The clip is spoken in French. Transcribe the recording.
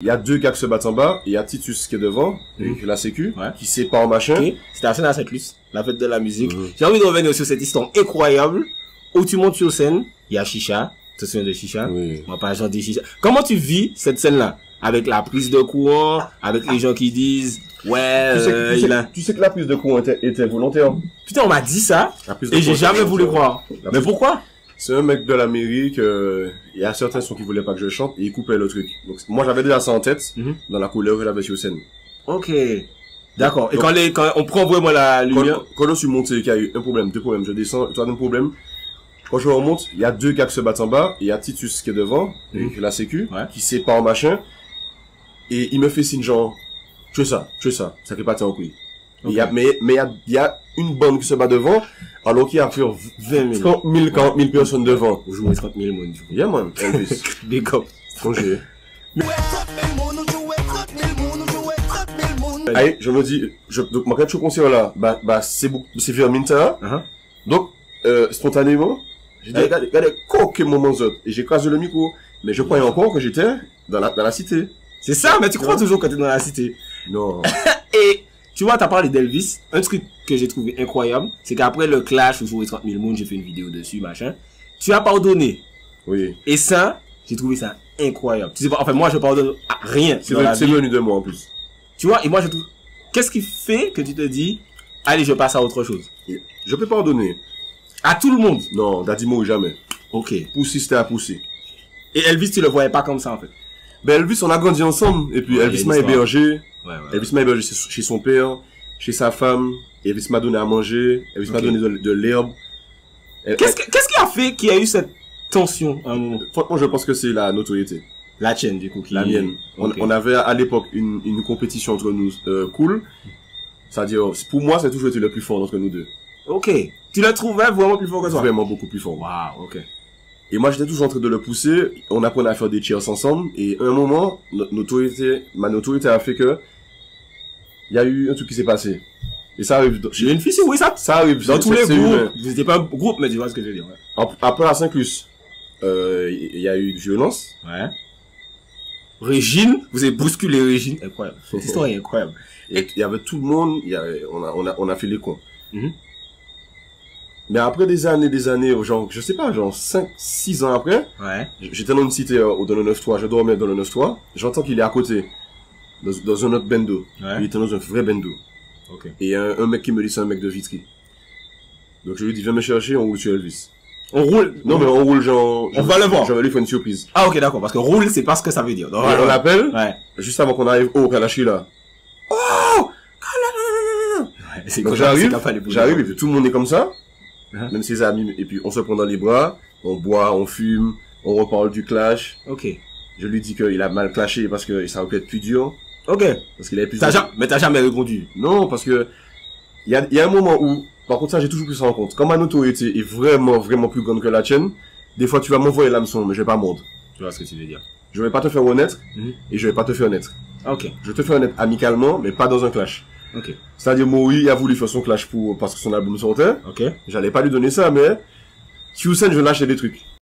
Il y a deux gars qui se battent en bas, il y a Titus qui est devant, la sécu, qui sépare machin. Okay. C'était à à Saint-Luc, la fête de la musique. J'ai envie de revenir sur cette histoire incroyable où tu montes sur scène, il y a Chicha, tu te souviens de Chicha? Oui. Moi pas genre des Chicha. Comment tu vis cette scène-là? Avec la prise de courant, avec les gens qui disent, ouais, tu sais que la prise de courant était volontaire. Putain, on m'a dit ça, et j'ai jamais voulu croire. Mais pourquoi? C'est un mec de l'Amérique, il y a certains sons qui voulaient pas que je chante, et il coupait le truc. Donc, moi, j'avais déjà ça en tête, dans la couleur que j'avais sur scène. Ok. D'accord. Et quand on prend vraiment la lumière. Quand je suis monté, qu'il y a eu un problème, deux problèmes, je descends, troisième problème. Quand je remonte, il y a deux gars qui se battent en bas, il y a Titus qui est devant, la sécu, qui sépare machin, et il me fait signe genre, tu fais ça fait pas tant couille. Okay. Mais il y a une bande qui se bat devant, alors qu'il y a 20 000, 30 000, 40 000 personnes devant. Vous jouez 30 000 monde. Yeah, man. Elvis. Big up. Congé. Allez, je me dis, donc, moi, quand je suis concert là, c'est vers Minta. Donc, spontanément, j'ai dit, regardez, quel moment zot. Et j'ai crasé le micro. Mais je croyais encore que j'étais dans la cité. C'est ça, mais tu crois toujours quand t'es dans la cité. Non. Et, tu vois, t'as parlé d'Elvis. Un truc que j'ai trouvé incroyable, c'est qu'après le clash où je jouais 30 000 monde, j'ai fait une vidéo dessus, machin. Tu as pardonné. Oui. Et ça, j'ai trouvé ça incroyable. Tu sais pas, enfin, moi, je pardonne rien. C'est venu de moi, en plus. Tu vois, et moi, je trouve, qu'est-ce qui fait que tu te dis, allez, je passe à autre chose? Je peux pardonner. À tout le monde? Non, Dadimo, jamais. Ok. Pousser, c'était à pousser. Et Elvis, tu le voyais pas comme ça, en fait? Ben, Elvis, on a grandi ensemble. Et puis, Elvis m'a hébergé. Elvis m'a hébergé chez son père, chez sa femme. Elvis m'a donné à manger. Elvis m'a donné de l'herbe. Qu'est-ce qui a fait qu'il y a eu cette tension à un moment? Franchement, je pense que c'est la notoriété. La tienne, du coup, la mienne. On avait à l'époque une compétition entre nous cool. C'est-à-dire, pour moi, c'est toujours été le plus fort d'entre nous deux. Ok. Tu le trouvais vraiment plus fort que toi? Vraiment beaucoup plus fort. Waouh, ok. Et moi, j'étais toujours en train de le pousser. On apprenait à faire des cheers ensemble. Et à un moment, ma notoriété a fait que il y a eu un truc qui s'est passé. Et ça arrive. J'ai une fille, oui, ça arrive. Dans tous les groupes. Vous n'étiez pas un groupe, mais tu vois ce que je veux dire. Ouais. Après à Saint-Clus, il y a eu violence. Ouais. Régine, vous avez bousculé Régine. Incroyable. Cette histoire est incroyable. Et il y avait tout le monde, on a fait les cons. Mais après des années, genre, je sais pas, genre 5, 6 ans après, j'étais dans une cité, dans le 9-3, je dormais dans le 9-3, j'entends qu'il est à côté, dans un autre bendo. Il était dans un vrai bendo. Et un mec qui me dit c'est un mec de Vitry. Donc je lui dis viens me chercher, on roule sur Elvis. On roule? Non mais on roule genre... On va le voir. Je vais lui faire une surprise. Ah ok d'accord, parce que roule c'est pas ce que ça veut dire. Donc, on l'appelle, juste avant qu'on arrive au Kalashi là. Oh! Donc j'arrive, et puis tout le monde est comme ça. Même ses amis, et puis on se prend dans les bras, on boit, on fume, on reparle du clash. Ok. Je lui dis qu'il a mal clashé parce que ça aurait pu être plus dur. Ok. Parce qu'il avait plus mais t'as jamais répondu? Non, parce que, il y a un moment où, par contre ça j'ai toujours pris ça en compte. Quand ma notoriété est vraiment plus grande que la tienne, des fois tu vas m'envoyer l'hameçon, mais je vais pas mordre. Tu vois ce que tu veux dire? Je vais pas te faire honnête, et je vais pas te faire honnête. Ok. Je te fais honnête amicalement, mais pas dans un clash. Ok. C'est-à-dire, Moui a voulu faire son clash parce que son album sortait. Ok. J'allais pas lui donner ça, mais, Q-Sen, je lâchais des trucs.